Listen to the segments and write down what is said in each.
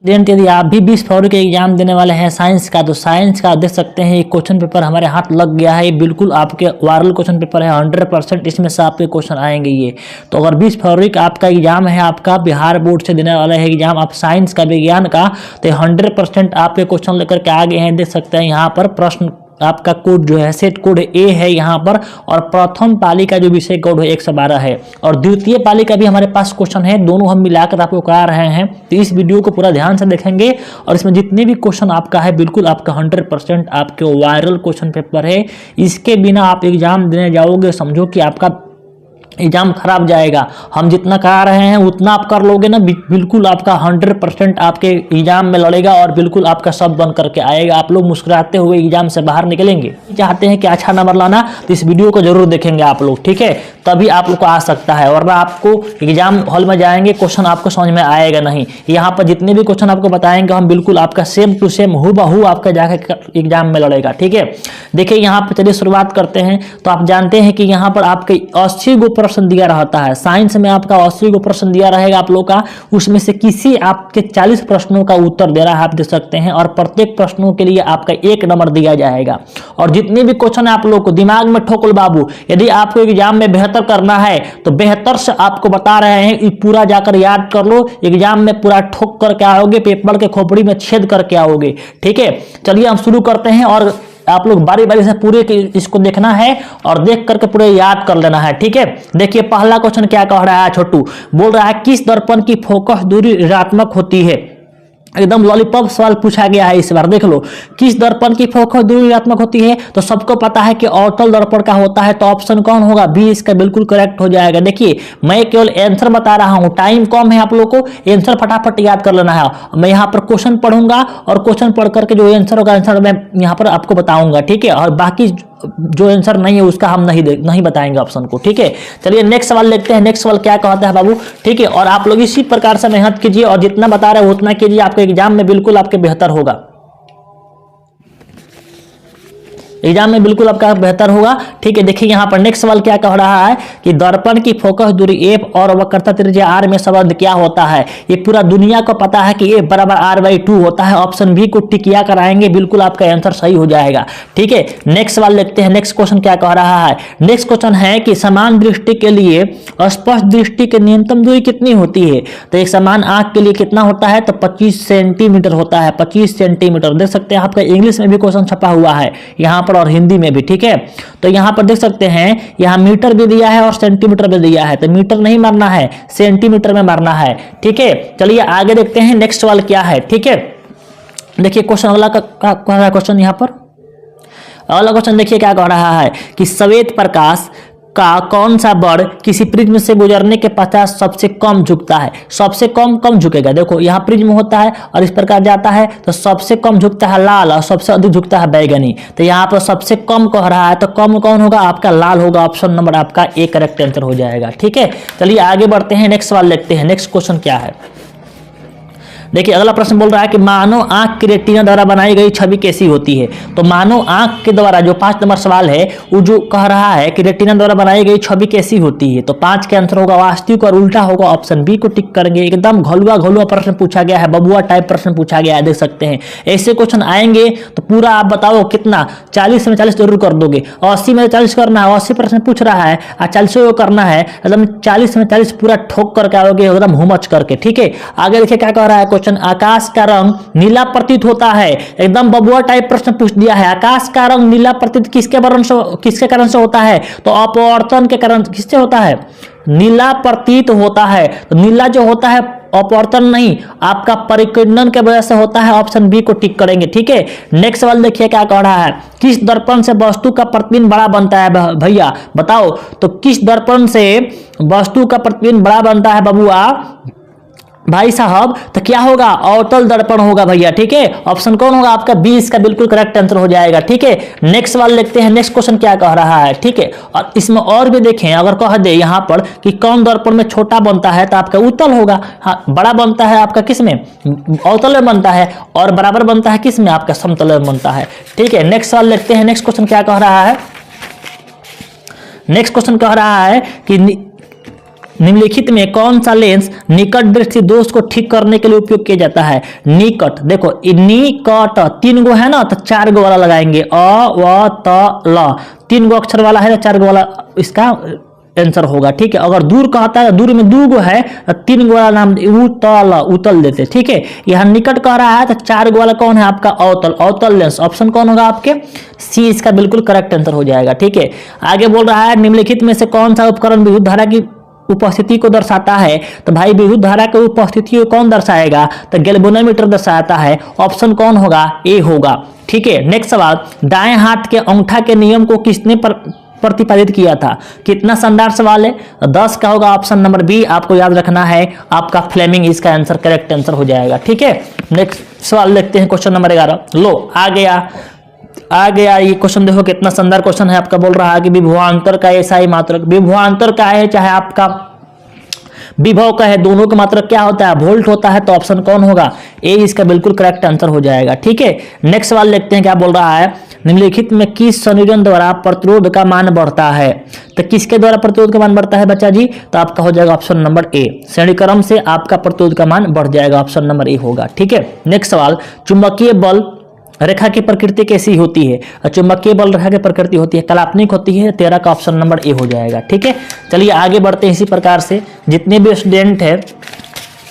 Student, यदि आप भी 20 फरवरी के एग्जाम देने वाले हैं साइंस का, तो साइंस का देख सकते हैं ये क्वेश्चन पेपर हमारे हाथ लग गया है। ये बिल्कुल आपके वायरल क्वेश्चन पेपर है, 100% इसमें से आपके क्वेश्चन आएंगे ये। तो अगर 20 फरवरी का आपका एग्जाम है, आपका बिहार बोर्ड से देने वाला है एग्जाम आप साइंस का, विज्ञान का, तो 100% आपके क्वेश्चन लेकर के आ गए हैं। देख सकते हैं यहाँ पर प्रश्न आपका कोड जो है सेट कोड ए है यहाँ पर, और प्रथम पाली का जो विषय कोड है 112 है, और द्वितीय पाली का भी हमारे पास क्वेश्चन है। दोनों हम मिलाकर आपको करा रहे हैं, तो इस वीडियो को पूरा ध्यान से देखेंगे और इसमें जितने भी क्वेश्चन आपका है बिल्कुल आपका 100% आपके वायरल क्वेश्चन पेपर है। इसके बिना आप एग्जाम देने जाओगे, समझो कि आपका एग्जाम खराब जाएगा। हम जितना करा रहे हैं उतना आप कर लोगे ना, बिल्कुल आपका 100% आपके एग्जाम में लड़ेगा और बिल्कुल आपका सब बन करके आएगा। आप लोग मुस्कुराते हुए एग्जाम से बाहर निकलेंगे। चाहते हैं कि अच्छा नंबर लाना, तो इस वीडियो को जरूर देखेंगे आप लोग, ठीक है, तभी आप लोग को आ सकता है। वरना आपको एग्जाम हॉल में जाएंगे, क्वेश्चन आपको समझ में आएगा नहीं। यहाँ पर जितने भी क्वेश्चन आपको बताएंगे हम बिल्कुल आपका सेम टू सेम हूबहू आपका जाकर एग्जाम में लड़ेगा, ठीक है। देखिए यहाँ पर चलिए शुरुआत करते हैं। तो आप जानते हैं कि यहाँ पर आपके 80 गो प्रश्न दिया रहता है। साइंस में आपका 80 गो प्रश्न दिया रहेगा आप लोग का, उसमें से किसी आपके 40 प्रश्नों का उत्तर दे रहा है, आप देख सकते हैं, और प्रत्येक प्रश्नों के लिए आपका 1 नंबर दिया जाएगा। और जितने भी क्वेश्चन है आप लोग को दिमाग में ठोक लो बाबू। यदि आपको एग्जाम में बेहतर करना है तो बेहतर से आपको बता रहे हैं, पूरा जाकर याद कर लो, एग्जाम में पूरा ठोक करके आओगे, पेपर के खोपड़ी में छेद करके आओगे, ठीक है। चलिए हम शुरू करते हैं और आप लोग बारी बारी से पूरे इसको देखना है और देख करके पूरे याद कर लेना है, ठीक है। देखिए पहला क्वेश्चन क्या कह रहा है, छोटू बोल रहा है किस दर्पण की फोकस दूरी ऋणात्मक होती है। एकदम लॉलीपॉप सवाल पूछा गया है इस बार, देख लो। किस दर्पण की फोकस दूरी ऋणात्मक होती है, तो सबको पता है कि अवतल दर्पण का होता है, तो ऑप्शन कौन होगा, बी इसका बिल्कुल करेक्ट हो जाएगा। देखिए मैं केवल आंसर बता रहा हूं, टाइम कम है, आप लोग को आंसर फटाफट याद कर लेना है। मैं यहाँ पर क्वेश्चन पढ़ूंगा और क्वेश्चन पढ़ करके जो आंसर होगा आंसर मैं यहाँ पर आपको बताऊंगा, ठीक है। और बाकी जो आंसर नहीं है उसका हम नहीं बताएंगे ऑप्शन को, ठीक है। चलिए नेक्स्ट सवाल देखते हैं। नेक्स्ट सवाल क्या कहता है बाबू, ठीक है। और आप लोग इसी प्रकार से मेहनत कीजिए और जितना बता रहे हैं उतना कीजिए, आपके एग्जाम में बिल्कुल आपके बेहतर होगा, एग्जाम में बिल्कुल आपका बेहतर होगा, ठीक है। देखिए यहाँ पर नेक्स्ट सवाल क्या कह रहा है कि दर्पण की फोकस दूरी एफ और वक्रता त्रिज्या आर में संबंध क्या होता है। ये पूरा दुनिया को पता है कि एफ बराबर r/2 होता है। ऑप्शन बी को टिक किया कराएंगे, बिल्कुल आपका आंसर सही हो जाएगा, ठीक है। नेक्स्ट सवाल देखते हैं। नेक्स्ट क्वेश्चन क्या कह रहा है, नेक्स्ट क्वेश्चन है कि समान दृष्टि के लिए स्पष्ट दृष्टि की न्यूनतम दूरी कितनी होती है। तो एक समान आंख के लिए कितना होता है, तो 25 सेंटीमीटर होता है, 25 सेंटीमीटर। देख सकते हैं आपका इंग्लिश में भी क्वेश्चन छपा हुआ है यहाँ और हिंदी में भी, ठीक है। तो यहां पर देख सकते हैं यहां मीटर भी दिया है और सेंटीमीटर भी दिया है, तो मीटर नहीं मारना है, सेंटीमीटर में मारना है, ठीक है। चलिए आगे देखते हैं नेक्स्ट सवाल क्या है, ठीक है। देखिए क्वेश्चन अगला का क्वेश्चन यहां पर अगला क्वेश्चन देखिए क्या कह रहा है कि श्वेत प्रकाश का कौन सा बड़ किसी प्रिज्म से गुजरने के पश्चात सबसे कम झुकता है। सबसे कम झुकेगा, देखो यहाँ प्रिज्म होता है और इस प्रकार जाता है, तो सबसे कम झुकता है लाल और सबसे अधिक झुकता है बैगनी। तो यहाँ पर सबसे कम कह रहा है, तो कम कौन होगा, आपका लाल होगा। ऑप्शन नंबर आपका ए करेक्ट आंसर हो जाएगा, ठीक है। चलिए आगे बढ़ते हैं, नेक्स्ट सवाल देखते हैं। नेक्स्ट क्वेश्चन क्या है, देखिए अगला प्रश्न बोल रहा है कि मानव आंख की रेटिना द्वारा बनाई गई छवि कैसी होती है। तो मानव आंख के द्वारा, जो 5 नंबर सवाल है, वो जो कह रहा है कि रेटिना द्वारा बनाई गई छवि कैसी होती है, तो 5 के आंसर होगा वास्तविक और उल्टा होगा। ऑप्शन बी को टिक करेंगे। एकदम घोलुआ प्रश्न पूछा गया है, बबुआ टाइप प्रश्न पूछा गया है, देख सकते हैं। ऐसे क्वेश्चन आएंगे तो पूरा आप बताओ कितना, 40 में 40 जरूर कर दोगे। 80 में 40 करना है, 80 प्रश्न पूछ रहा है और 40 करना है, एकदम 40 में 40 पूरा ठोक करके आओगे, एकदम हुमच करके, ठीक है। आगे देखिए क्या कह रहा है क्वेश्चन, आकाश का रंग नीला प्रतीत होता है। एकदम बबुआ टाइप प्रश्न पूछ दिया है। आकाश का रंग नीला प्रतीत किसके कारण से होता है, तो अपवर्तन के कारण। किससे होता है, नीला प्रतीत होता है। तो नीला जो होता है अपवर्तन नहीं, आपका परिकीर्णन के वजह से होता है। ऑप्शन बी को टिक करेंगे, ठीक है। नेक्स्ट सवाल देखिए क्या कह रहा है, किस दर्पण से वस्तु का प्रतिबिंब बड़ा बनता है भैया बताओ। तो किस दर्पण से वस्तु का प्रतिबिंब बड़ा बनता है बबुआ भाई साहब, तो क्या होगा, अवतल दर्पण होगा भैया, ठीक है। ऑप्शन कौन होगा, आपका बी इसका बिल्कुल करेक्ट आंसर हो जाएगा, ठीक है। नेक्स्ट सवाल देखते हैं। नेक्स्ट क्वेश्चन क्या कह रहा है, ठीक है। और इसमें और भी देखें, अगर कह दे यहाँ पर कि कौन दर्पण में छोटा बनता है, तो आपका उत्तल होगा। हाँ, बड़ा बनता है आपका किस में, अवतल में बनता है, और बराबर बनता है किस में, आपका समतल में बनता है, ठीक है। नेक्स्ट सवाल देखते हैं। नेक्स्ट क्वेश्चन क्या कह रहा है, नेक्स्ट क्वेश्चन कह रहा है कि निम्नलिखित में कौन सा लेंस निकट दृष्टि दोष को ठीक करने के लिए उपयोग किया जाता है? निकट, देखो निकट 3 गो है ना, तो 4 गो वाला लगाएंगे, अ व त ल, 3 गो अक्षर वाला है, 4 गो वाला इसका आंसर होगा। ठीक है, अगर दूर कहता है, दूर में 2 गो है तो 3 गो वाला नाम उतल, उतल देते। ठीक है, यहाँ निकट कह रहा है तो 4 गो वाला कौन है आपका? अवतल, अवतल लेंस। ऑप्शन कौन होगा आपके? सी इसका बिल्कुल करेक्ट आंसर हो जाएगा। ठीक है, आगे बोल रहा है निम्नलिखित में से कौन सा उपकरण विद्युत धारा की उपस्थिति को दर्शाता है? तो भाई विद्युत धारा की उपस्थिति को कौन दर्शाएगा? तो गैल्वेनोमीटर दर्शाता है। ऑप्शन कौन होगा? ए होगा। ठीक है, नेक्स्ट सवाल, दाएं हाथ के अंगूठा के नियम को किसने प्रतिपादित किया था? कितना शानदार सवाल है। 10 का होगा ऑप्शन नंबर बी, आपको याद रखना है, आपका फ्लेमिंग इसका आंसर करेक्ट आंसर हो जाएगा। ठीक है, नेक्स्ट सवाल देखते हैं, क्वेश्चन नंबर 11। लो आ गया ये क्वेश्चन, देखो कितना शानदार क्वेश्चन है आपका। बोल रहा है कि विभवांतर का एसआई मात्रक, विभवांतर का है चाहे आपका विभव का है, दोनों का मात्रक क्या होता है? वोल्ट होता है। तो ऑप्शन कौन होगा? ए इसका बिल्कुल करेक्ट आंसर हो जाएगा। ठीक है, नेक्स्ट सवाल देखते हैं क्या बोल रहा है। निम्नलिखित में किस संयोजन द्वारा प्रतिरोध का मान बढ़ता है? तो किसके द्वारा प्रतिरोध का मान बढ़ता है बच्चा जी? तो आपका हो जाएगा ऑप्शन नंबर ए, श्रेणी क्रम से आपका प्रतिरोध का मान बढ़ जाएगा। ऑप्शन नंबर ए होगा। ठीक है, नेक्स्ट सवाल, चुंबकीय बल रेखा की प्रकृति कैसी होती है? चुंबकीय बल रेखा की प्रकृति होती है काल्पनिक होती है। 13 का ऑप्शन नंबर ए हो जाएगा। ठीक है, चलिए आगे बढ़ते हैं। इसी प्रकार से जितने भी स्टूडेंट है,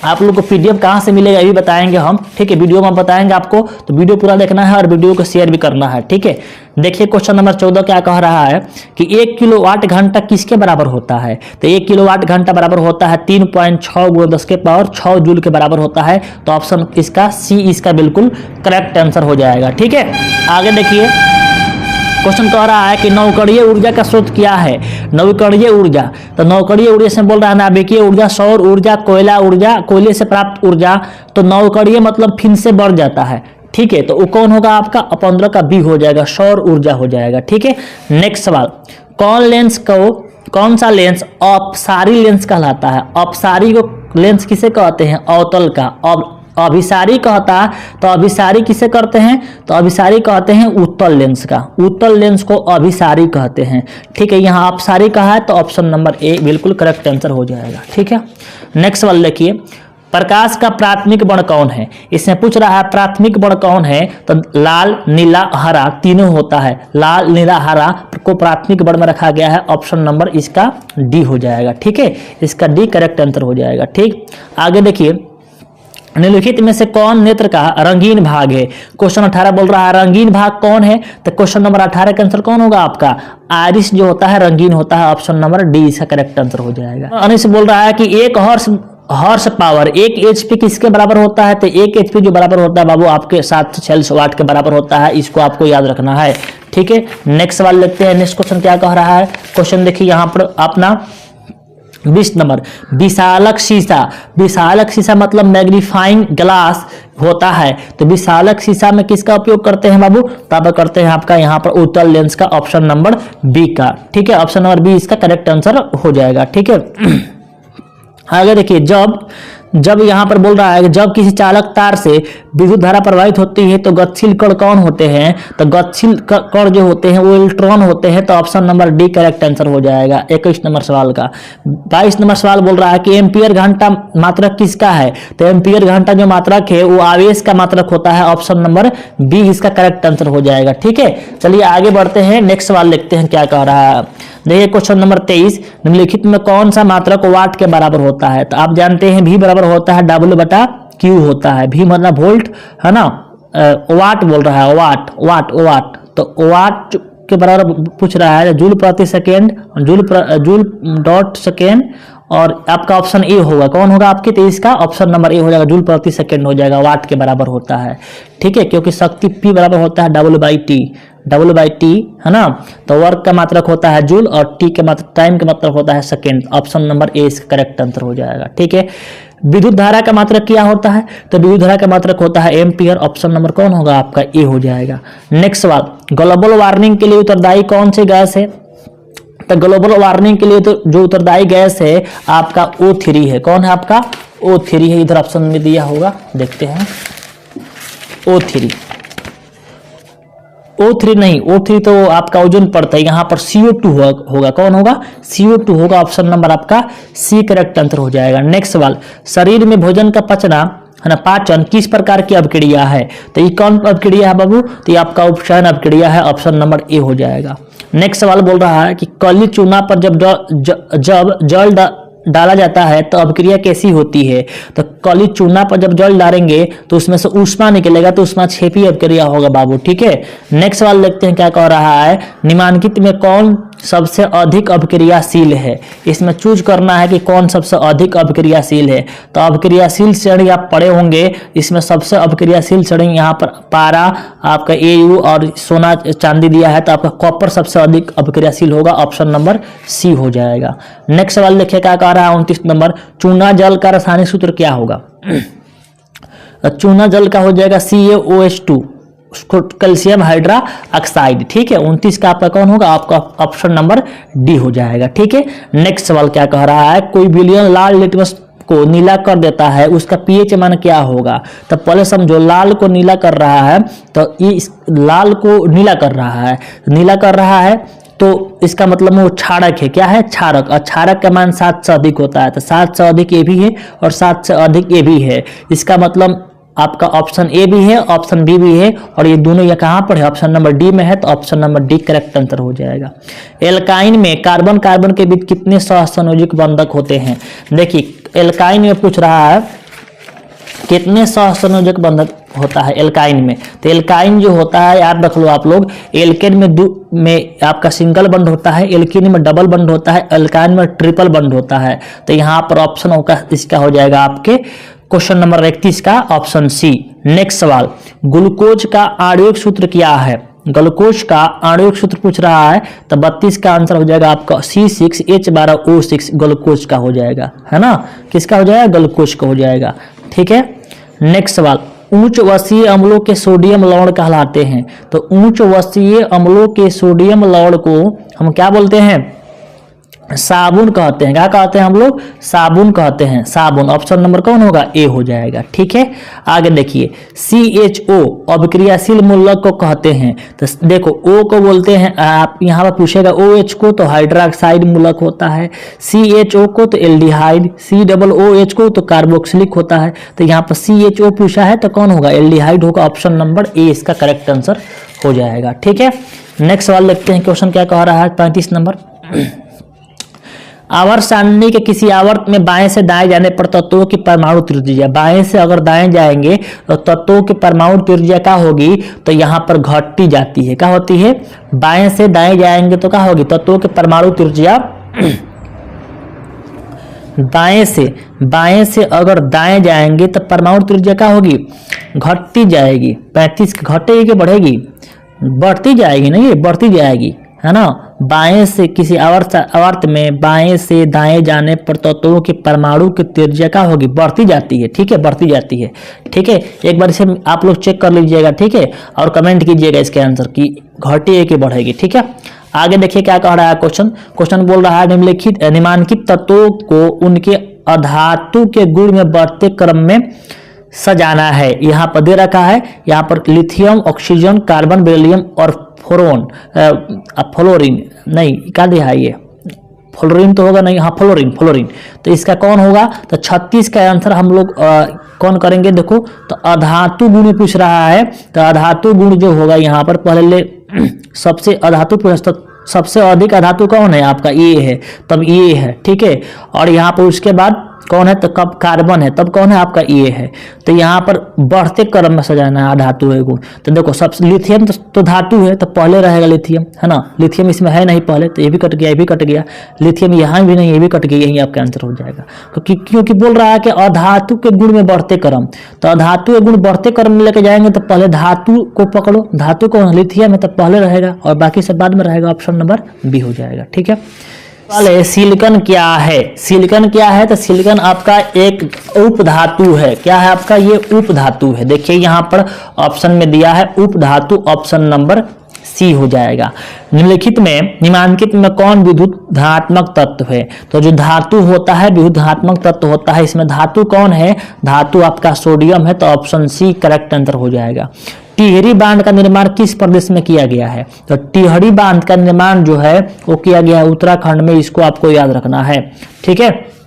आप लोग को पीडीएफ कहाँ से मिलेगा ये भी बताएंगे हम। ठीक है, वीडियो में बताएंगे आपको, तो वीडियो पूरा देखना है और वीडियो को शेयर भी करना है। ठीक है, देखिए क्वेश्चन नंबर 14 क्या कह रहा है कि 1 किलोवाट घंटा किसके बराबर होता है? तो 1 किलोवाट घंटा बराबर होता है 3.6 × 10 के पावर 6 जूल के बराबर होता है। तो ऑप्शन इसका सी इसका बिल्कुल करेक्ट आंसर हो जाएगा। ठीक है, आगे देखिए क्वेश्चन कह रहा है कि नौकरीय ऊर्जा का स्रोत क्या है? नौकरीय ऊर्जा, तो नौकरीय ऊर्जा से बोल रहा है नाभिकीय ऊर्जा, सौर ऊर्जा, कोयला ऊर्जा, कोयले से प्राप्त ऊर्जा। तो नौकरीय मतलब फिन से बढ़ जाता है। ठीक है, तो वो कौन होगा आपका? 15 का बी हो जाएगा, सौर ऊर्जा हो जाएगा। ठीक है, नेक्स्ट सवाल, कौन सा लेंस अपसारी लेंस कहलाता है? अपसारी को लेंस किसे कहते हैं? अवतल का। अभिसारी कहता, तो अभिसारी किसे करते हैं? तो अभिसारी कहते हैं उत्तल लेंस का। उत्तल लेंस को अभिसारी कहते हैं। ठीक है, यहाँ अपसारी कहा है, तो ऑप्शन नंबर ए बिल्कुल करेक्ट आंसर हो जाएगा। ठीक है, नेक्स्ट सवाल देखिए, प्रकाश का प्राथमिक वर्ण कौन है? इसमें पूछ रहा है प्राथमिक वर्ण कौन है? तो लाल, नीला, हरा तीनों होता है। लाल, नीला, हरा को प्राथमिक वर्ण में रखा गया है। ऑप्शन नंबर इसका डी हो जाएगा। ठीक है, इसका डी करेक्ट आंसर हो जाएगा। ठीक, आगे देखिए, निम्नलिखित में से कौन नेत्र का रंगीन भाग है? क्वेश्चन 18 बोल रहा है रंगीन भाग कौन है? तो क्वेश्चन नंबर 18 का आंसर कौन होगा आपका? आइरिस जो होता है रंगीन होता है। ऑप्शन नंबर डी इसका करेक्ट आंसर हो जाएगा। अनिश बोल रहा है कि एक हॉर्स पावर 1 एचपी किसके बराबर होता है? तो 1 एचपी जो बराबर होता है बाबू आपके 746 वाट के बराबर होता है। इसको आपको याद रखना है। ठीक है, नेक्स्ट सवाल देखते हैं। नेक्स्ट क्वेश्चन क्या कह रहा है? क्वेश्चन देखिए यहाँ पर अपना 20 नंबर, विशालक शीशा। विशालक शीशा मतलब मैग्नीफाइंग ग्लास होता है। तो विशालक शीशा में किसका उपयोग करते हैं बाबू? तब करते हैं आपका यहाँ पर उत्तल लेंस का। ऑप्शन नंबर बी का। ठीक है, ऑप्शन नंबर बी इसका करेक्ट आंसर हो जाएगा। ठीक है, आगे देखिए, जब यहाँ पर बोल रहा है कि जब किसी चालक तार से विद्युत धारा प्रवाहित होती है तो गतिशील कण कौन होते हैं? तो गतिशील कण जो होते हैं वो इलेक्ट्रॉन होते हैं। तो option number D correct answer हो जाएगा 21 नंबर सवाल का। 22 नंबर सवाल बोल रहा है कि एम्पियर घंटा मात्रक किसका है? तो एम्पियर घंटा जो मात्रक है वो आवेश का मात्रक होता है। ऑप्शन नंबर बी इसका करेक्ट आंसर हो जाएगा। ठीक है, चलिए आगे बढ़ते हैं। नेक्स्ट सवाल देखते हैं क्या कह रहा है। देखिए क्वेश्चन नंबर 23, निम्नलिखित में कौन सा मात्रक वाट के बराबर होता है? तो आप जानते हैं V बराबर होता है W/Q होता है। V मतलब वोल्ट है ना, वाट बोल रहा है, वाट। तो वाट के बराबर पूछ रहा है जूल प्रति सेकेंड, जूल डॉट सेकेंड, और आपका ऑप्शन ए होगा। कौन होगा आपके? तो इसका ऑप्शन नंबर ए हो जाएगा, जूल प्रति सेकेंड हो जाएगा, वाट के बराबर होता है। ठीक है, क्योंकि शक्ति P बराबर होता है W/T है ना। तो वर्क का मात्रक होता है जूल और T के मात्रक टाइम का मात्रक होता है सेकेंड। ऑप्शन नंबर ए इसका करेक्ट आंसर हो जाएगा। ठीक है, विद्युत धारा का मात्रक क्या होता है? तो विद्युत धारा का मात्रक होता है एम्पियर। ऑप्शन नंबर कौन होगा आपका? ए हो जाएगा। नेक्स्ट सवाल, ग्लोबल वार्मिंग के लिए उत्तरदायी कौन सी गैस है? तो ग्लोबल वार्मिंग के लिए तो जो उत्तरदायी गैस है आपका O3 है। कौन है आपका? O3 है। इधर ऑप्शन में दिया होगा, देखते हैं O3। O3 नहीं, O3 तो आपका ओजोन पड़ता है, यहाँ पर CO2 होगा। कौन होगा? CO2 होगा। ऑप्शन नंबर आपका सी करेक्ट आंसर हो जाएगा। नेक्स्ट सवाल, शरीर में भोजन का पचना है ना, पाचन किस प्रकार की अभिक्रिया है? तो ये कौन अभिक्रिया है बाबू? तो ये आपका उपचयन अभिक्रिया है। ऑप्शन नंबर ए हो जाएगा। नेक्स्ट सवाल बोल रहा है कि कली चूना पर जब जल डाला जाता है तो अभिक्रिया कैसी होती है? तो कली चूना पर जब जल डालेंगे तो उसमें से ऊष्मा निकलेगा, तो उसमें क्षेपीय अभिक्रिया होगा बाबू। ठीक है, नेक्स्ट सवाल देखते हैं क्या कह रहा है। निम्नलिखित में कौन सबसे अधिक अभिक्रियाशील है? इसमें चूज करना है कि कौन सबसे अधिक अभिक्रियाशील है। तो अभिक्रियाशील श्रेणी आप पढ़े होंगे, इसमें सबसे अभिक्रियाशील श्रेणी यहाँ पर पारा, आपका AU और सोना चांदी दिया है, तो आपका कॉपर सबसे अधिक अभिक्रियाशील होगा। ऑप्शन नंबर सी हो जाएगा। नेक्स्ट सवाल देखिए क्या कह रहा है 29 नंबर, चूना जल का रासायनिक सूत्र क्या होगा? चूना जल का हो जाएगा CaOH2, कैल्शियम हाइड्रा ऑक्साइड। ठीक है, 29 का आपका कौन होगा? आपका ऑप्शन नंबर डी हो जाएगा। ठीक है, नेक्स्ट सवाल क्या कह रहा है, कोई विलयन लाल लिटमस को नीला कर देता है, उसका pH मान क्या होगा? तो पहले समझो, लाल को नीला कर रहा है, तो ये लाल को नीला कर रहा है, तो इसका मतलब वो क्षारक है। क्या है? क्षारक। और क्षारक का मान 7 से अधिक होता है, तो 7 से अधिक ए भी है और 7 से अधिक ए भी है। इसका मतलब आपका ऑप्शन ए भी है, ऑप्शन बी भी है, और ये दोनों ये कहाँ पर है? ऑप्शन नंबर डी में है, तो option number D correct answer हो जाएगा। एल्काइन में कार्बन कार्बन के बीच कितने सहसंयोजक बंधक होते हैं? देखिए, एल्काइन में पूछ रहा है कितने सहसंयोजक बंधक होता है एल्काइन में। तो एल्काइन जो होता है, याद रख लो आप लोग, एल्केन में आपका सिंगल बंड होता है, एल्कीन में डबल बंड होता है, एल्काइन में ट्रिपल बंड होता है। तो यहाँ पर ऑप्शन होगा इसका हो जाएगा आपके क्वेश्चन नंबर 31 का ऑप्शन सी। नेक्स्ट सवाल, ग्लूकोज का आणविक सूत्र क्या है? ग्लूकोज का आणविक सूत्र पूछ रहा है, तो 32 का आंसर हो जाएगा आपका C6H12O6 ग्लूकोज का हो जाएगा, है ना। किसका हो जाएगा? ग्लूकोज का हो जाएगा। ठीक है, नेक्स्ट सवाल, उच्च वसीय अम्लों के सोडियम लवण कहलाते हैं। तो उच्च वसीय अम्लों के सोडियम लवण को हम क्या बोलते हैं? साबुन कहते हैं। क्या कहते हैं हम लोग? साबुन कहते हैं, साबुन। ऑप्शन नंबर कौन होगा? ए हो जाएगा। ठीक है, आगे देखिए, CHO अभिक्रियाशील मूलक को कहते हैं। तो देखो, O को बोलते हैं, आप यहाँ पर पूछेगा OH को तो हाइड्रोक्साइड मूलक होता है, CHO को तो एल्डिहाइड, COOH को तो कार्बोक्सिलिक होता है। तो यहाँ पर CHO पूछा है तो कौन होगा? एल्डिहाइड होगा। ऑप्शन नंबर ए इसका करेक्ट आंसर हो जाएगा। ठीक है, नेक्स्ट सवाल देखते हैं, क्वेश्चन क्या कह रहा है 35 नंबर। आवर्त सारणी के किसी आवर्त में बाएं से दाएं जाने पर तत्वों की परमाणु त्रिज्या, बाएं से अगर दाएं जाएंगे तो तत्वों की परमाणु त्रिज्या क्या होगी? तो यहाँ पर घटती जाती है। क्या होती है? बाएं से दाएं जाएंगे तो क्या होगी? तत्वों की परमाणु त्रिज्या बाएं से अगर दाएं जाएंगे तो परमाणु त्रिज्या क्या होगी? घटती जाएगी। 35 घटेगी कि बढ़ेगी? बढ़ती जाएगी, नहीं बढ़ती जाएगी, है ना। बाएं से किसी आवर्त में बाएं से दाएं जाने पर तत्वों की परमाणु की त्रिज्या क्या होगी? बढ़ती जाती है। ठीक है, बढ़ती जाती है। ठीक है, एक बार इसे आप लोग चेक कर लीजिएगा। ठीक है, और कमेंट कीजिएगा इसके आंसर की घटेगी कि बढ़ेगी। ठीक है, आगे देखिए क्या कह रहा है क्वेश्चन बोल रहा है, निम्नलिखित तत्वों को उनके अधातु के गुण में बढ़ते क्रम में सजाना है। यहाँ पर दे रखा है, यहाँ पर लिथियम, ऑक्सीजन, कार्बन, बेरिलियम और फ्लोरीन नहीं, क्या दिया है ये? फ्लोरीन तो होगा नहीं, हाँ फ्लोरीन। तो इसका कौन होगा? तो 36 का आंसर हम लोग कौन करेंगे? देखो, तो अधातु गुण पूछ रहा है, तो अधातु गुण जो होगा यहाँ पर पहले सबसे सबसे अधिक अधातु कौन है? आपका ये है, तब ये है। ठीक है, और यहाँ पर उसके बाद कौन है? तो कब कार्बन है, तब कौन है? आपका ये है। तो यहाँ पर बढ़ते क्रम में सजाना है धातु है गुण। तो देखो, सब लिथियम तो धातु है, तो पहले रहेगा लिथियम, है ना। लिथियम इसमें है नहीं पहले, तो ये भी कट गया, ये भी कट गया। लिथियम यहाँ भी नहीं, ये भी कट गया, यही आपका आंसर हो जाएगा। क्योंकि बोल रहा है कि अधातु के गुण में बढ़ते क्रम, तो अधातु के गुण बढ़ते क्रम में लेके जाएंगे तो पहले धातु को पकड़ो। धातु को लिथियम है तो पहले रहेगा और बाकी सब बाद में रहेगा। ऑप्शन नंबर बी हो जाएगा। ठीक है, सिलिकॉन क्या है? सिलिकॉन क्या है? तो सिलिकॉन आपका एक उपधातु है। क्या है आपका? ये उपधातु है। देखिए यहाँ पर ऑप्शन में दिया है उपधातु, ऑप्शन नंबर सी हो जाएगा। निम्नलिखित में कौन विद्युत धनात्मक तत्व है? तो जो धातु होता है विद्युत धनात्मक तत्व होता है, इसमें धातु कौन है? धातु आपका सोडियम है, तो ऑप्शन सी करेक्ट आंसर हो जाएगा। टिहरी बांध का निर्माण किस प्रदेश में किया गया है? तो टिहरी बांध का निर्माण जो है वो किया गया है उत्तराखंड में, इसको आपको याद रखना है। ठीक है।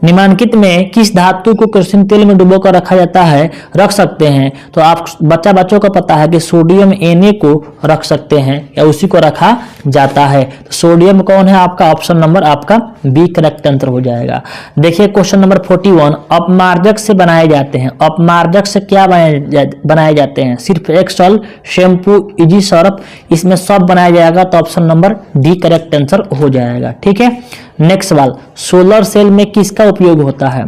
निम्नलिखित में किस धातु को केरोसिन तेल में डुबोकर रखा जाता है, रख सकते हैं? तो आप बच्चों को पता है कि सोडियम Na को रख सकते हैं या उसी को रखा जाता है। तो सोडियम कौन है आपका? ऑप्शन नंबर आपका बी करेक्ट आंसर हो जाएगा। देखिए क्वेश्चन नंबर 41, अपमार्जक से बनाए जाते हैं। अपमार्जक से क्या बनाए जाते हैं? सिर्फ एक्सल, शैम्पू, इजी सर्फ, इसमें सब बनाया जाएगा। तो option number D correct answer हो जाएगा। ठीक है। नेक्स्ट सवाल, सोलर सेल में किसका उपयोग होता है?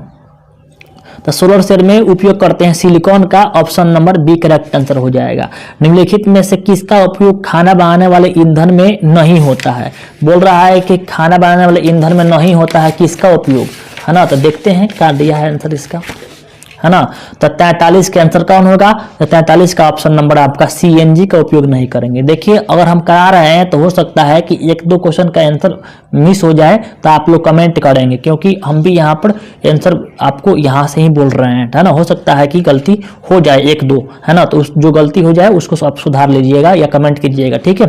तो सोलर सेल में उपयोग करते हैं सिलिकॉन का। Option number B correct answer हो जाएगा। निम्नलिखित में से किसका उपयोग खाना बनाने वाले ईंधन में नहीं होता है? बोल रहा है कि खाना बनाने वाले ईंधन में नहीं होता है, किसका उपयोग, है ना? तो देखते हैं क्या दिया है आंसर इसका, है ना? तो 43 के आंसर कौन होगा? तो 43 का ऑप्शन नंबर आपका CNG का उपयोग नहीं करेंगे। देखिए अगर हम करा रहे हैं तो हो सकता है कि 1-2 क्वेश्चन का आंसर मिस हो जाए, तो आप लोग कमेंट करेंगे, क्योंकि हम भी यहाँ पर आंसर आपको यहाँ से ही बोल रहे हैं, है ना? हो सकता है कि गलती हो जाए 1-2, है ना? तो जो गलती हो जाए उसको आप सुधार लीजिएगा या कमेंट कीजिएगा। ठीक है।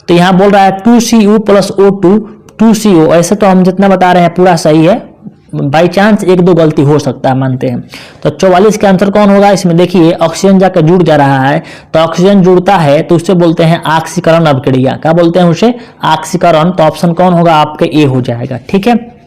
तो यहाँ बोल रहा है 2Cu + O2 2CO, ऐसे तो हम जितना बता रहे हैं पूरा सही है, बाई चांस 1-2 गलती हो सकता है, मानते हैं। तो 44 का आंसर कौन होगा? इसमें देखिए ऑक्सीजन जाकर जुड़ जा रहा है, तो ऑक्सीजन जुड़ता है तो उससे बोलते हैं ऑक्सीकरण अभिक्रिया। क्या बोलते हैं उसे? ऑक्सीकरण। तो ऑप्शन कौन होगा? आपके ए हो जाएगा। ठीक है।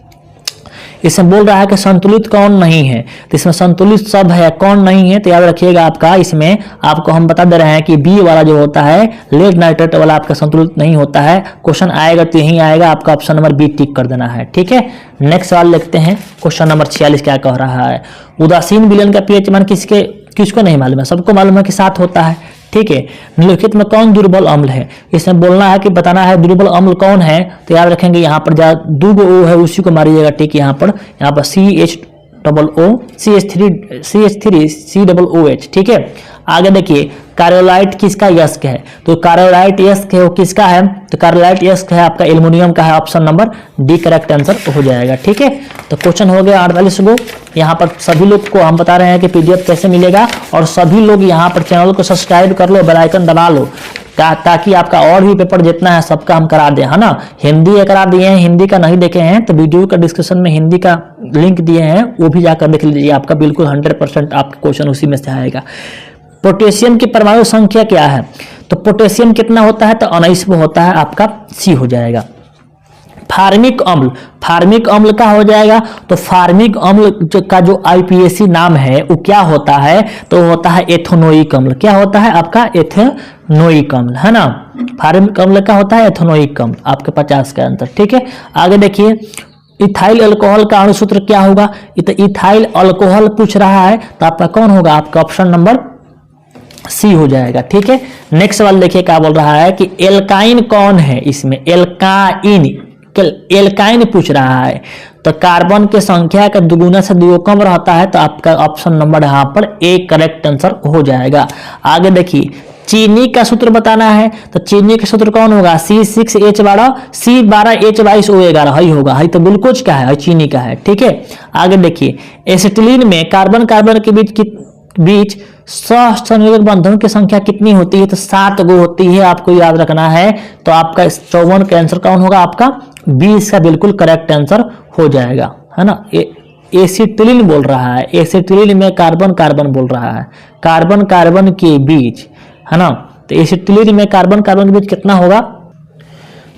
इसमें बोल रहा है कि संतुलित कौन नहीं है, तो इसमें संतुलित सब है, कौन नहीं है? तो याद रखिएगा आपका, इसमें आपको हम बता दे रहे हैं कि बी वाला जो होता है लेड नाइट्रेट वाला आपका संतुलित नहीं होता है। क्वेश्चन आएगा तो यही आएगा, आपका ऑप्शन नंबर बी टिक कर देना है। ठीक है। नेक्स्ट सवाल लिखते हैं। क्वेश्चन नंबर 46 क्या कह रहा है? उदासीन विलयन का पीएच मान किसको नहीं मालूम है? सबको मालूम है कि 7 होता है। ठीक है। निम्नलिखित में कौन दुर्बल अम्ल है? इसमें बोलना है कि बताना है दुर्बल अम्ल कौन है। तो याद रखेंगे यहाँ पर 2 O है उसी को मारिएगा। ठीक है। यहाँ पर CHOO CH3 COOH। ठीक है। आगे देखिए कार्योलाइट किसका यस्क है? तो कार्योलाइट यस्क है वो किसका है? तो कार्योलाइट यस्क है आपका एल्युमिनियम का है। Option number D correct answer हो जाएगा। ठीक है। तो क्वेश्चन हो गया 48 गो। यहाँ पर सभी लोग को हम बता रहे हैं कि PDF कैसे मिलेगा, और सभी लोग यहाँ पर चैनल को सब्सक्राइब कर लो, बेल आइकन दबा लो, ताकि आपका और भी पेपर जितना है सबका हम करा दें, है ना? हिंदी करा दिए हैं, हिंदी का नहीं देखे हैं तो वीडियो का डिस्क्रिप्शन में हिंदी का लिंक दिए हैं, वो भी जाकर देख लीजिए। आपका बिल्कुल 100% आपका क्वेश्चन उसी में से आएगा। पोटेशियम की परमाणु संख्या क्या है? तो पोटेशियम कितना होता है? तो 19वां होता है, आपका सी हो जाएगा। फार्मिक अम्ल, फार्मिक अम्ल का हो जाएगा। तो फार्मिक अम्ल का जो IPAC नाम है वो क्या होता है? तो होता है एथेनोइक अम्ल। क्या होता है आपका? एथेनोइक अम्ल, है ना? फार्मिक अम्ल का होता है एथेनोइक अम्ल। आपके 50 का आंसर। ठीक है। आगे देखिए इथाइल अल्कोहल का अणुसूत्र क्या होगा? इथाइल अल्कोहल पूछ रहा है, तो आपका कौन होगा? आपका ऑप्शन नंबर सी हो जाएगा। ठीक है। नेक्स्ट सवाल देखिए क्या बोल रहा है कि एल्काइन कौन है? इसमें एल्काइन पूछ रहा है। तो कार्बन के संख्या का दुगुना से 2 कम रहता है, तो आपका ऑप्शन नंबर यहाँ पर ए करेक्ट आंसर हो जाएगा। आगे देखिए चीनी का सूत्र बताना है, तो चीनी का सूत्र कौन होगा? C6H12 C12H22O11 ही होगा। ही तो ग्लूकोज का है, चीनी का है। ठीक है। आगे देखिए एसिटिलीन में कार्बन कार्बन के बीच सहसंयोजक बंधनों की संख्या कितनी होती है? तो 7 गो होती है, आपको याद रखना है। तो आपका 54 का आंसर कौन होगा? आपका 20 का बिल्कुल करेक्ट आंसर हो जाएगा, है ना? एसिटिलीन बोल रहा है, एसिटिलीन में कार्बन कार्बन बोल रहा है, कार्बन कार्बन के बीच, है ना? तो एसिटिलीन में कार्बन कार्बन के बीच कितना होगा?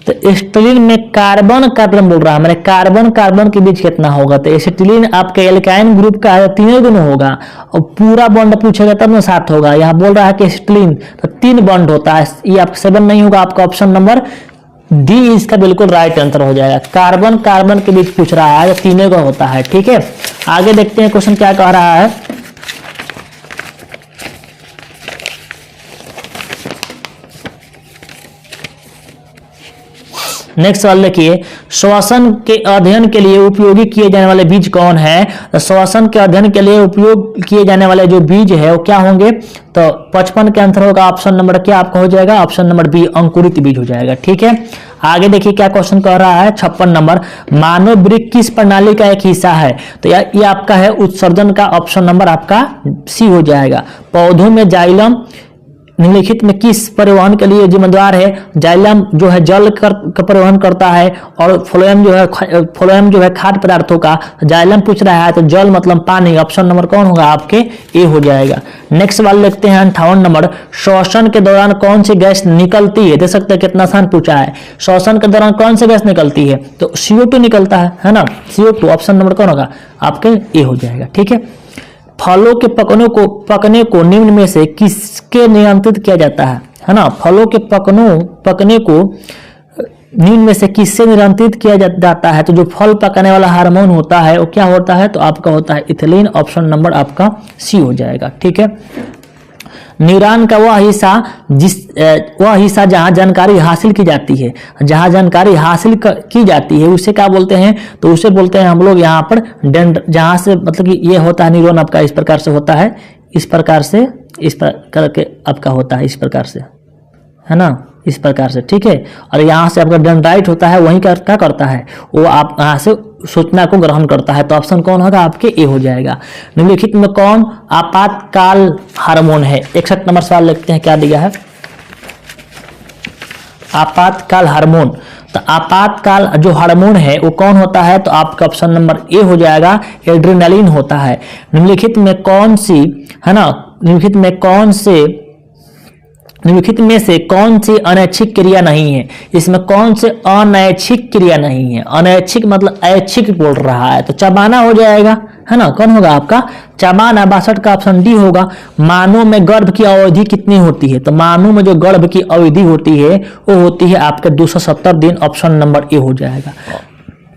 तो एसिटिलीन में कार्बन कार्बन बोल रहा है, मैंने कार्बन कार्बन के बीच कितना होगा? तो एसिटिलीन आपके एल्काइन ग्रुप का है, 3 गुण होगा, और पूरा बॉन्ड पूछेगा तब ना 7 होगा। यहाँ बोल रहा है कि एसिटिलीन तो 3 बॉन्ड होता है, ये आपका 7 नहीं होगा। आपका ऑप्शन नंबर डी इसका बिल्कुल राइट आंसर हो जाएगा। कार्बन कार्बन के बीच पूछ रहा है, 3 का होता है। ठीक है। आगे देखते हैं क्वेश्चन क्या कह रहा है। नेक्स्ट सवाल देखिए श्वसन के अध्ययन के लिए उपयोगी किए जाने वाले बीज कौन है? तो श्वसन के अध्ययन के लिए उपयोग किए जाने वाले जो बीज है वो क्या होंगे? तो 55 का आंसर होगा ऑप्शन नंबर क्या आपका हो जाएगा? ऑप्शन नंबर बी अंकुरित बीज हो जाएगा। ठीक है। आगे देखिए क्या क्वेश्चन कह रहा है 56 नंबर, मानव वृक्क किस प्रणाली का एक हिस्सा है? तो ये आपका है उत्सर्जन का, ऑप्शन नंबर आपका सी हो जाएगा। पौधों में जाइलम निम्नलिखित में किस परिवहन के लिए जिम्मेदार है? जाइलम जो है जल का परिवहन करता है, और फ्लोएम जो है खाद्य पदार्थों का। जाइलम पूछ रहा है तो जल मतलब पानी, ऑप्शन नंबर कौन होगा आपके ए हो जाएगा। नेक्स्ट सवाल देखते हैं 58 नंबर, श्वसन के दौरान कौन सी गैस निकलती है? देख सकते हैं कितना आसान पूछा है। श्वसन के दौरान कौन सी गैस निकलती है? तो CO2 निकलता है ना, CO2, ऑप्शन नंबर कौन होगा आपके ए हो जाएगा। ठीक है, फलों के पकने को निम्न में से किसके नियंत्रित किया जाता है ना? फलों के पकने को निम्न में से किससे नियंत्रित किया जाता है? तो जो फल पकाने वाला हार्मोन होता है वो क्या होता है? तो आपका होता है इथिलीन, ऑप्शन नंबर आपका सी हो जाएगा। ठीक है, न्यूरॉन का वह हिस्सा जहां जानकारी हासिल की जाती है, जहां जानकारी हासिल की जाती है उसे क्या बोलते हैं? तो उसे बोलते हैं हम लोग यहाँ पर जहां से मतलब कि ये होता है न्यूरॉन आपका इस प्रकार से होता है, इस प्रकार के आपका होता है, इस प्रकार से, है ना, इस प्रकार से। ठीक है, और यहाँ से आपका डेंड्राइट होता है, वही क्या करता है वो आप यहाँ से सूचना को ग्रहण करता है। तो ऑप्शन कौन होगा आपके ए हो जाएगा। निम्नलिखित में कौन आपातकाल हार्मोन है? 61 नंबर सवाल लिखते हैं क्या दिया है, आपातकाल हार्मोन। तो आपातकाल जो हार्मोन है वो कौन होता है? तो आपका ऑप्शन नंबर ए हो जाएगा, एड्रेनालिन होता है। निम्नलिखित में कौन सी, है ना, निम्नलिखित में से कौन सी अनैच्छिक क्रिया नहीं है? इसमें कौन से अनैच्छिक क्रिया नहीं है? अनैच्छिक मतलब ऐच्छिक बोल रहा है, तो चबाना हो जाएगा, है ना, कौन होगा आपका चबाना। 62 का ऑप्शन डी होगा। मानव में गर्भ की अवधि कितनी होती है? तो मानव में जो गर्भ की अवधि होती है वो होती है आपके 270 दिन, ऑप्शन नंबर ए हो जाएगा।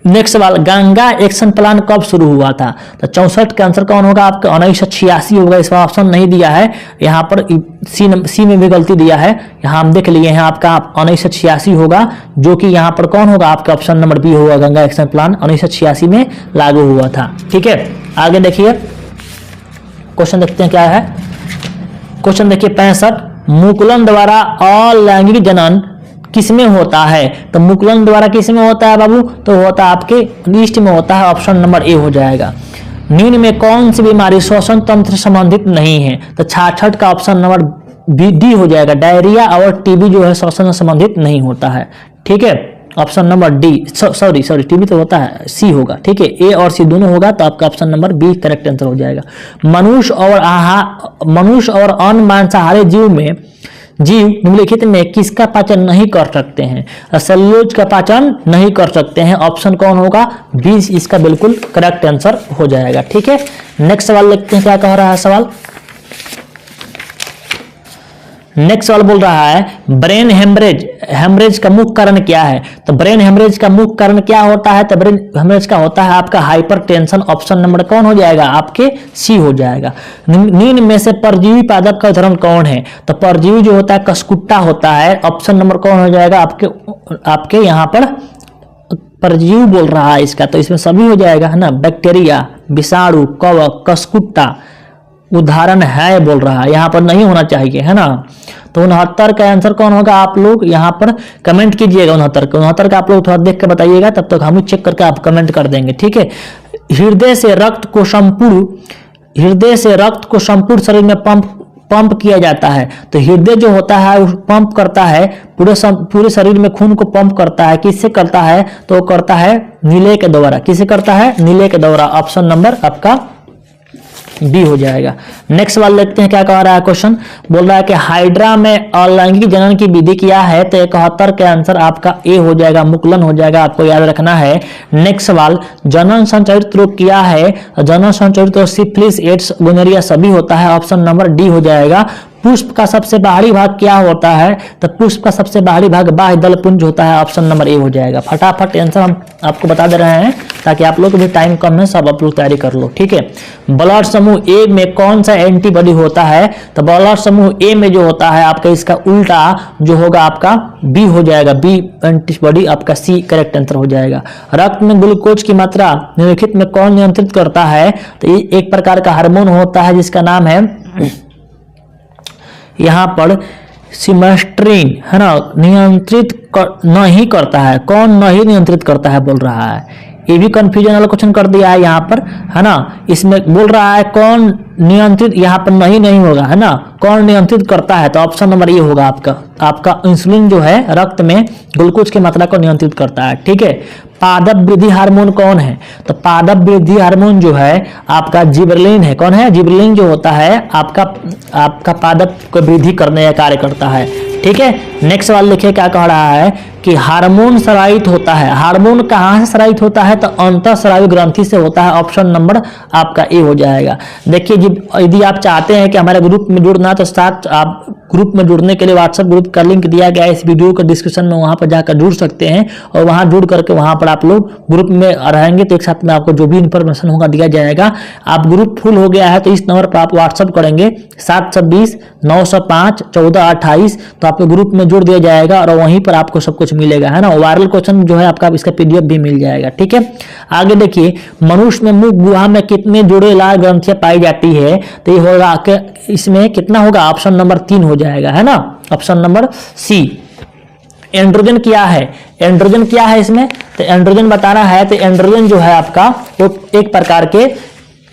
नेक्स्ट सवाल, गंगा एक्शन प्लान कब शुरू हुआ था? तो 64 का आंसर कौन होगा आपका 1986 होगा। इसमें ऑप्शन नहीं दिया है, यहाँ पर सी में भी गलती दिया है, यहाँ हम देख लिए हैं आपका 1986 होगा, जो कि यहाँ पर कौन होगा आपका ऑप्शन नंबर बी होगा। गंगा एक्शन प्लान 1986 में लागू हुआ था। ठीक है, आगे देखिए क्वेश्चन देखते हैं क्या है। क्वेश्चन देखिए 65, मुकुलन द्वारा अलैंगिक जनन किसमें होता है? तो मुकुलन द्वारा किसमें होता है बाबू? तो होता है आपके लिस्ट में होता है, ऑप्शन नंबर ए हो जाएगा। निम्न में कौन सी बीमारी श्वसन तंत्र संबंधित नहीं है? तो 66 का ऑप्शन नंबर डी हो जाएगा। डायरिया और टीबी जो है श्वसन संबंधित नहीं होता है। ठीक है, option number D, sorry TB तो होता है, सी होगा। ठीक है, ए और सी दोनों होगा, तो आपका option number B correct answer हो जाएगा। मनुष्य और अन्य मांसाहारी जीव निम्नलिखित में किसका पाचन नहीं कर सकते हैं? सेल्यूलोज का पाचन नहीं कर सकते हैं, ऑप्शन कौन होगा? बी इसका बिल्कुल करेक्ट आंसर हो जाएगा। ठीक है, नेक्स्ट सवाल देखते हैं क्या कह रहा है सवाल। नेक्स्ट सवाल बोल रहा है ब्रेन हेमरेज का मुख्य कारण क्या है? तो ब्रेन हेमरेज का मुख्य कारण क्या होता है? तो ब्रेन हेमरेज का होता है आपका हाइपरटेंशन, ऑप्शन नंबर कौन हो जाएगा आपके सी हो जाएगा। निम्न में से परजीवी पादप का उदाहरण कौन है? तो परजीवी जो होता है कसकुट्टा होता है, ऑप्शन नंबर कौन हो जाएगा आपके यहाँ पर परजीवी बोल रहा है इसका, तो इसमें सभी हो जाएगा, है ना। बैक्टीरिया, विषाणु, कवक, कसकुट्टा उदाहरण है बोल रहा है, यहाँ पर नहीं होना चाहिए, है ना। तो 69 का आंसर कौन होगा? आप लोग यहाँ पर कमेंट कीजिएगा 69 का आप लोग थोड़ा देख के बताइएगा, तब तक हम चेक करके आप कमेंट कर देंगे। ठीक है, हृदय से रक्त को संपूर्ण शरीर में पंप किया जाता है। तो हृदय जो होता है पंप करता है पूरे शरीर में खून को पंप करता है। किससे करता है? तो वो करता है नीले के द्वारा। किससे करता है? नीले के द्वारा, ऑप्शन नंबर आपका बी हो जाएगा। नेक्स्ट सवाल देखते हैं क्या कह रहा है क्वेश्चन। बोल रहा है कि हाइड्रा में अलैंगिक जनन की विधि क्या है? तो 71 के आंसर आपका ए हो जाएगा, मुकुलन हो जाएगा, आपको याद रखना है। नेक्स्ट सवाल, जनन संचारित रोग क्या है? जनन संचारित रोग सिफिलिस, एड्स, गोनोरिया सभी होता है, ऑप्शन नंबर डी हो जाएगा। पुष्प का सबसे बाहरी भाग क्या होता है? तो पुष्प का सबसे बाहरी भाग बाह्य दलपुंज होता है, ऑप्शन नंबर ए हो जाएगा। फटाफट आंसर हम आपको बता दे रहे हैं ताकि आप लोग को भी टाइम कम है, सब आप लोग तैयारी कर लो। ठीक है, ब्लड समूह ए में कौन सा एंटीबॉडी होता है? तो ब्लड समूह ए में जो होता है आपका इसका उल्टा जो होगा आपका बी हो जाएगा, बी एंटीबॉडी आपका सी करेक्ट आंसर हो जाएगा। रक्त में ग्लूकोज की मात्रा निम्नलिखित में कौन नियंत्रित करता है? तो ये एक प्रकार का हार्मोन होता है जिसका नाम है यहाँ पर सिमेस्ट्रीन है ना, नहीं करता है, कौन नहीं नियंत्रित करता है बोल रहा है। ये भी कंफ्यूजन वाला क्वेश्चन कर दिया है यहाँ पर, है ना। इसमें बोल रहा है कौन नियंत्रित, यहाँ पर नहीं होगा, है ना। कौन नियंत्रित करता है, तो ऑप्शन नंबर ये होगा आपका इंसुलिन जो है रक्त में ग्लूकोज की मात्रा को नियंत्रित करता है, ठीक है। पादप वृद्धि हार्मोन कौन है, तो पादप वृद्धि हार्मोन जो है आपका जिबरेलिन है। कौन है, जिबरेलिन जो होता है आपका पादप को वृद्धि करने का कार्य करता है, ठीक है। नेक्स्ट सवाल देखिए क्या कह रहा है कि हार्मोन स्रावित होता है। हार्मोन कहाँ से स्रावित होता है, तो अंतःस्रावी ग्रंथि से होता है। ऑप्शन नंबर आपका ए हो जाएगा। देखिए यदि आप चाहते हैं कि हमारे ग्रुप में जुड़ना, तो साथ आप ग्रुप में जुड़ने के लिए व्हाट्सएप ग्रुप का लिंक दिया गया है इस वीडियो के डिस्क्रिप्शन में, वहां पर जाकर जुड़ सकते हैं और वहां जुड़ करके वहां पर आप लोग ग्रुप में रहेंगे तो एक साथ में आपको जो भी इंफॉर्मेशन होगा दिया जाएगा। आप ग्रुप फुल हो गया है तो इस नंबर पर आप व्हाट्सएप करेंगे 726-905-1428, तो आपके ग्रुप में जुड़ दिया जाएगा और वहीं पर आपको सब कुछ मिलेगा, है ना। वायरल क्वेश्चन जो है आपका इसका पीडीएफ भी मिल जाएगा, ठीक है। आगे देखिए, मनुष्य में मुख गुहा में कितने जोड़े लाल ग्रंथियां पाई जाती है, तो ये होगा कि इसमें कितना होगा, ऑप्शन नंबर 3 हो जाएगा, है ना। Option number C. एंड्रोजन क्या है, एंड्रोजन क्या है इसमें, तो एंड्रोजन बताना है तो एंड्रोजन जो है आपका एक प्रकार के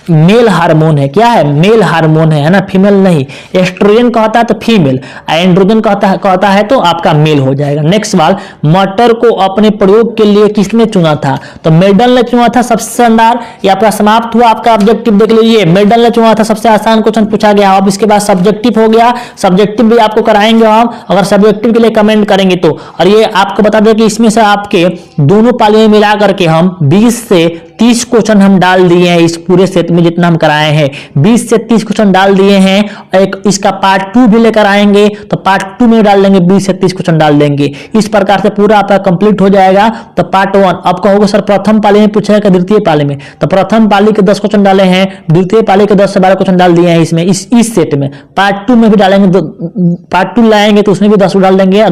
मेल हार्मोन है। क्या है, मेल हार्मोन है ना, फीमेल नहीं। एस्ट्रोजन कहता है तो फीमेल, एंड्रोजन कहता है तो आपका मेल हो जाएगा। नेक्स्ट सवाल, मटर को अपने प्रयोग के लिए किसने चुना था, तो मेडल ने चुना था। सबसे शानदार, ये आपका समाप्त हुआ। आपका ऑब्जेक्टिव देख लीजिए, मेडल ने चुना था, सबसे आसान क्वेश्चन पूछा गया। अब इसके बाद सब्जेक्टिव हो गया, सब्जेक्टिव भी आपको कराएंगे हम, अगर सब्जेक्टिव के लिए कमेंट करेंगे तो। और ये आपको बता दें कि इसमें से आपके दोनों पाली में मिला करके हम 20 से 30 क्वेश्चन हम डाल दिए हैं। इस पूरे सेट में जितना हम कराए हैं 20 से 30 क्वेश्चन डाल दिए हैं। एक इसका पार्ट 2 भी लेकर आएंगे तो पार्ट 2 में डाल देंगे, 20 से 30 क्वेश्चन डाल देंगे। इस प्रकार से पूरा आपका कंप्लीट हो जाएगा। तो पार्ट 1 अब कहोगे सर प्रथम पाली में पूछेगा कि द्वितीय पाली में, तो प्रथम पाली के 10 क्वेश्चन डाले हैं, द्वितीय पाली के 10 से 12 क्वेश्चन डाल दिए हैं इसमें, इस सेट में। पार्ट 2 में भी डालेंगे, पार्ट 2 लाएंगे तो उसमें भी 10 डाल देंगे,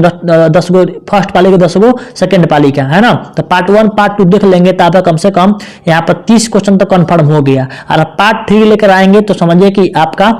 10 गो फर्स्ट पाली के 10 गो सेकेंड पाली का, है ना। तो पार्ट 1 पार्ट 2 देख लेंगे तो आपका कम से कम यहाँ पर 30 क्वेश्चन तो कंफर्म हो गया। और पार्ट 3 लेकर आएंगे तो समझिए कि आपका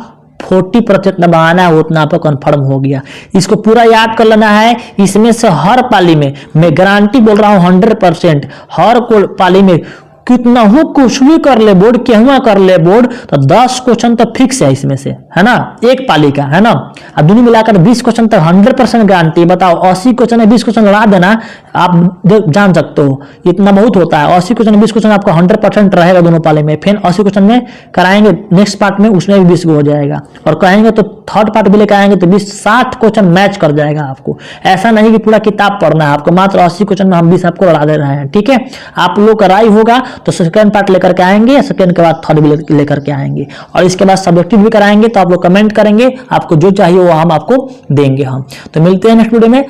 40% दबाना है, उतना आपको कंफर्म हो गया। इसको पूरा याद कर लेना है। इसमें से हर पाली में मैं गारंटी बोल रहा हूं 100%, हर पाली में कितना हो कुछ भी कर ले बोर्ड, क्या कर ले बोर्ड, तो 10 क्वेश्चन तो फिक्स है इसमें से, है ना, एक पाली का, है ना। अब दोनों मिलाकर 20 क्वेश्चन तक 100% गारंटी। बताओ 80 क्वेश्चन है, 20 क्वेश्चन लड़ा देना, आप जान सकते हो इतना बहुत होता है। 80 क्वेश्चन 20 क्वेश्चन आपका 100% रहेगा दोनों पाली में। फिर 80 क्वेश्चन में कराएंगे नेक्स्ट पार्ट में, उसमें भी 20 हो जाएगा। और कहेंगे तो थर्ड पार्ट भी लेकर आएंगे तो 60 क्वेश्चन मैच कर जाएगा आपको। ऐसा नहीं कि पूरा किताब पढ़ना है आपको, मात्र 80 क्वेश्चन में हम 20 आपको लड़ा दे रहे हैं, ठीक है। आप लोग का राय होगा तो सेकंड पार्ट लेकर के आएंगे, सेकंड के बाद थर्ड भी लेकर के आएंगे। और इसके बाद सब्जेक्टिव भी कराएंगे तो आप लोग कमेंट करेंगे, आपको जो चाहिए वो हम आपको देंगे हम। तो मिलते हैं नेक्स्ट वीडियो में।